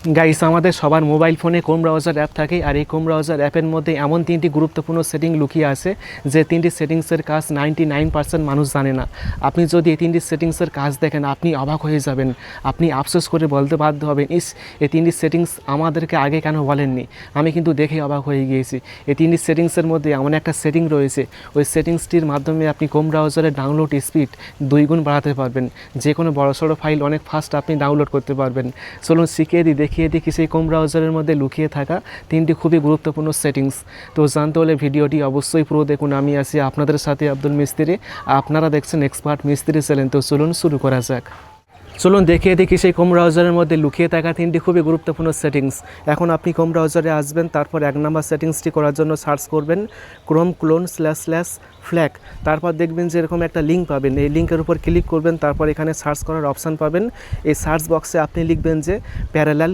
Guys, আমাদের সবার mobile ফোনে ক্রোম ব্রাউজার অ্যাপ থাকে, আর এই ক্রোম ব্রাউজার অ্যাপের মধ্যে এমন তিনটি গুরুত্বপূর্ণ সেটিং লুকিয়ে আছে যে তিনটি সেটিংসের কাজ 99% মানুষ জানে না। আপনি যদি এই তিনটি সেটিংসের কাজ দেখেন আপনি অবাক হয়ে যাবেন, আপনি আফসোস করে বলতে বাধ্য হবেন, এই তিনটি সেটিংস আমাদেরকে আগে কেন বলেননি। আমি কিন্তু দেখে অবাক হয়ে গিয়েছি। এই তিনটি সেটিংসের মধ্যে এমন একটা সেটিং রয়েছে, ওই সেটিংসটির মাধ্যমে আপনি ক্রোম ব্রাউজারের ডাউনলোড স্পিড 2 গুণ বাড়াতে পারবেন। যে কোনো বড়সড় ফাইল অনেক ফাস্ট আপনি ডাউনলোড করতে পারবেন। চলুন শিখিয়ে দেখিয়ে দিই সেই ক্রোম ব্রাউজারের মধ্যে লুকিয়ে থাকা তিনটি খুবই গুরুত্বপূর্ণ সেটিংস। তো জানতে হলে ভিডিওটি অবশ্যই পুরো দেখুন। আমি আছি আপনাদের সাথে আব্দুল মিস্ত্রি, আপনারা দেখছেন এক্সপার্ট মিস্ত্রি চ্যানেল। তো চলুন শুরু করা যাক। চলুন দেখিয়ে দেখি সেই ক্রোম ব্রাউজারের মধ্যে লুকিয়ে থাকা তিনটি খুবই গুরুত্বপূর্ণ সেটিংস। এখন আপনি ক্রোম ব্রাউজারে আসবেন, তারপর 1 নম্বর সেটিংসটি করার জন্য সার্চ করবেন chrome://flag। তারপর দেখবেন যে এরকম একটা লিঙ্ক পাবেন, এই লিঙ্কের উপর ক্লিক করবেন, তারপর এখানে সার্চ করার অপশান পাবেন। এই সার্চ বক্সে আপনি লিখবেন যে প্যারালাল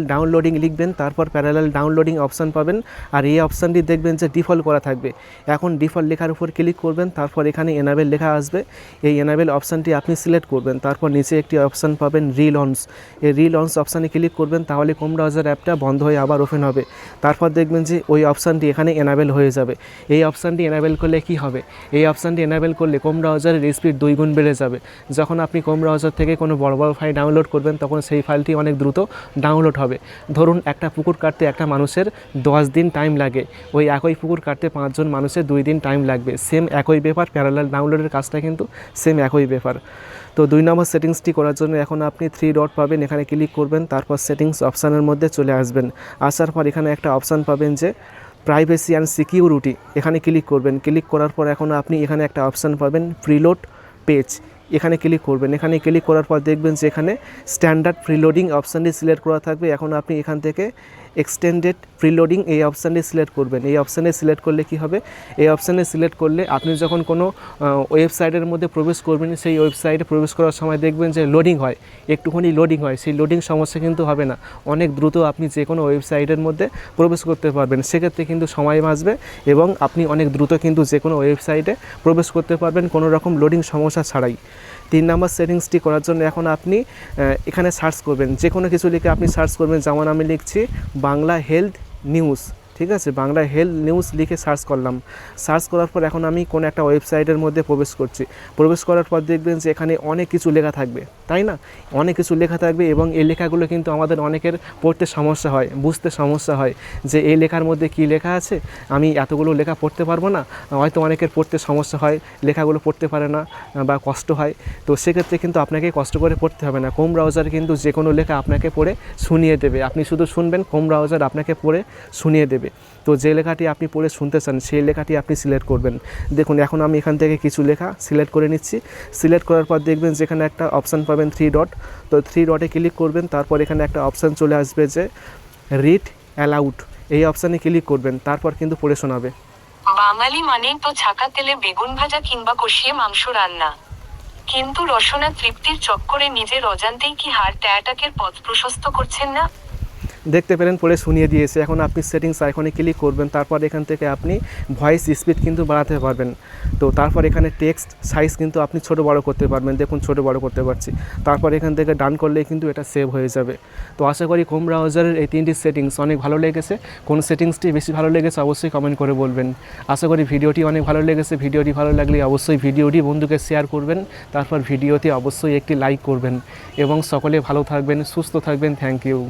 ডাউনলোডিং লিখবেন, তারপর প্যারালাল ডাউনলোডিং অপশান পাবেন, আর এই অপশানটি দেখবেন যে ডিফল্ট করা থাকবে। এখন ডিফল্ট লেখার উপর ক্লিক করবেন, তারপর এখানে এনাবেল লেখা আসবে, এই এনাবেল অপশানটি আপনি সিলেক্ট করবেন। তারপর নিচে একটি অপশান পাবেন রিলঞ্চ, এই রিলঞ্চ অপশানে ক্লিক করবেন, তাহলে ক্রোম ব্রাউজার অ্যাপটা বন্ধ হয়ে আবার ওপেন হবে। তারপর দেখবেন যে ওই অপশানটি এখানে এনাবেল হয়ে যাবে। এই অপশানটি এনাবেল করলে কি হবে, এই অপশানটি এনাবেল করলে ক্রোম ব্রাউজারের স্পিড 2 গুণ বেড়ে যাবে। যখন আপনি ক্রোম ব্রাউজার থেকে কোনো বড় ফাইল ডাউনলোড করবেন তখন সেই ফাইলটি অনেক দ্রুত ডাউনলোড হবে। ধরুন একটা পুকুর কাটতে একটা মানুষের 10 দিন টাইম লাগে, ওই একই পুকুর কাটতে 5 জন মানুষের 2 দিন টাইম লাগবে। সেম একই ব্যাপার, প্যারালাল ডাউনলোডের কাজটা কিন্তু সেম একই ব্যাপার। তো 2 নম্বর সেটিংসটি করার জন্য এখন আপনি 3 ডট পাবেন, এখানে ক্লিক করবেন, তারপর সেটিংস অপশানের মধ্যে চলে আসবেন। আসার পর এখানে একটা অপশান পাবেন যে প্রাইভেসি অ্যান্ড সিকিউরিটি, এখানে ক্লিক করবেন। ক্লিক করার পর এখন আপনি এখানে একটা অপশান পাবেন প্রিলোড পেজ, এখানে ক্লিক করবেন। এখানে ক্লিক করার পর দেখবেন যে এখানে স্ট্যান্ডার্ড প্রিলোডিং অপশানটি সিলেক্ট করা থাকবে। এখন আপনি এখান থেকে এক্সটেন্ডেড প্রিলোডিং এই অপশানটি সিলেক্ট করবেন। এই অপশানে সিলেক্ট করলে কি হবে, এই অপশানে সিলেক্ট করলে আপনি যখন কোনো ওয়েবসাইটের মধ্যে প্রবেশ করবেন, সেই ওয়েবসাইটে প্রবেশ করার সময় দেখবেন যে লোডিং হয়, একটুখানি লোডিং হয়, সেই লোডিং সমস্যা কিন্তু হবে না। অনেক দ্রুত আপনি যে কোনো ওয়েবসাইটের মধ্যে প্রবেশ করতে পারবেন। সেক্ষেত্রে কিন্তু সময় বাঁচবে এবং আপনি অনেক দ্রুত কিন্তু যে কোনো ওয়েবসাইটে প্রবেশ করতে পারবেন কোনো রকম লোডিং সমস্যা ছাড়াই। 3 নম্বর সেটিংসটি করার জন্য এখন আপনি এখানে সার্চ করবেন, যে কোনো কিছু লিখে আপনি সার্চ করবেন। যেমন আমি লিখছি বাংলা হেলথ নিউজ, ঠিক আছে, বাংলা হেলথ নিউজ লিখে সার্চ করলাম। সার্চ করার পর এখন আমি কোনো একটা ওয়েবসাইটের মধ্যে প্রবেশ করছি। প্রবেশ করার পর দেখবেন যে এখানে অনেক কিছু লেখা থাকবে, তাই না, অনেক কিছু লেখা থাকবে এবং এই লেখাগুলো কিন্তু আমাদের অনেকের পড়তে সমস্যা হয়, বুঝতে সমস্যা হয় যে এই লেখার মধ্যে কি লেখা আছে, আমি এতগুলো লেখা পড়তে পারবো না। হয়তো অনেকের পড়তে সমস্যা হয়, লেখাগুলো পড়তে পারে না বা কষ্ট হয়। তো সেক্ষেত্রে কিন্তু আপনাকে কষ্ট করে পড়তে হবে না, ক্রোম ব্রাউজার কিন্তু যে কোনো লেখা আপনাকে পড়ে শুনিয়ে দেবে। আপনি শুধু শুনবেন, ক্রোম ব্রাউজার আপনাকে পড়ে শুনিয়ে দেবে। তো যে লেখাটি আপনি পড়ে শুনতে চান সেই লেখাটি আপনি সিলেক্ট করবেন। দেখুন এখন আমি এখান থেকে কিছু লেখা সিলেক্ট করে নিচ্ছি। সিলেক্ট করার পর দেখবেন যেখানে একটা অপশান পাবেন 3 ডট, তো 3 ডটে ক্লিক করবেন। তারপর এখানে একটা অপশান চলে আসবে যে রিড অ্যালাউড, এই অপশানে ক্লিক করবেন, তারপর কিন্তু পড়ে শোনাবে। বাঙালি মানেই তো ছাকা তেলে বেগুন ভাজা কিংবা কষিয়ে মাংস রান্না, কিন্তু রসনা তৃপ্তির চক্করে নিজের অজান্তেই কি হার্ট অ্যাটাকের পথ প্রশস্ত করছেন না? দেখতে পেলেন, পড়ে শুনিয়ে দিয়েছে। এখন আপনি সেটিংস আইকনে ক্লিক করবেন, তারপর এখান থেকে আপনি ভয়েস স্পিড কিন্তু বাড়াতে পারবেন। তো তারপর এখানে টেক্সট সাইজ কিন্তু আপনি ছোট বড় করতে পারবেন। দেখুন ছোট বড় করতে পারছি। তারপর এখান থেকে ডান করলেই কিন্তু এটা সেভ হয়ে যাবে। তো আশা করি ক্রোম ব্রাউজারের এই 3টি সেটিংস অনেক ভালো লেগেছে। কোন সেটিংসটি বেশি ভালো লেগেছে অবশ্যই কমেন্ট করে বলবেন। আশা করি ভিডিওটি অনেক ভালো লেগেছে। ভিডিওটি ভালো লাগলে অবশ্যই ভিডিওটি বন্ধুকে শেয়ার করবেন, তারপর ভিডিওতে অবশ্যই একটি লাইক করবেন এবং সকলে ভালো থাকবেন, সুস্থ থাকবেন। Thank you.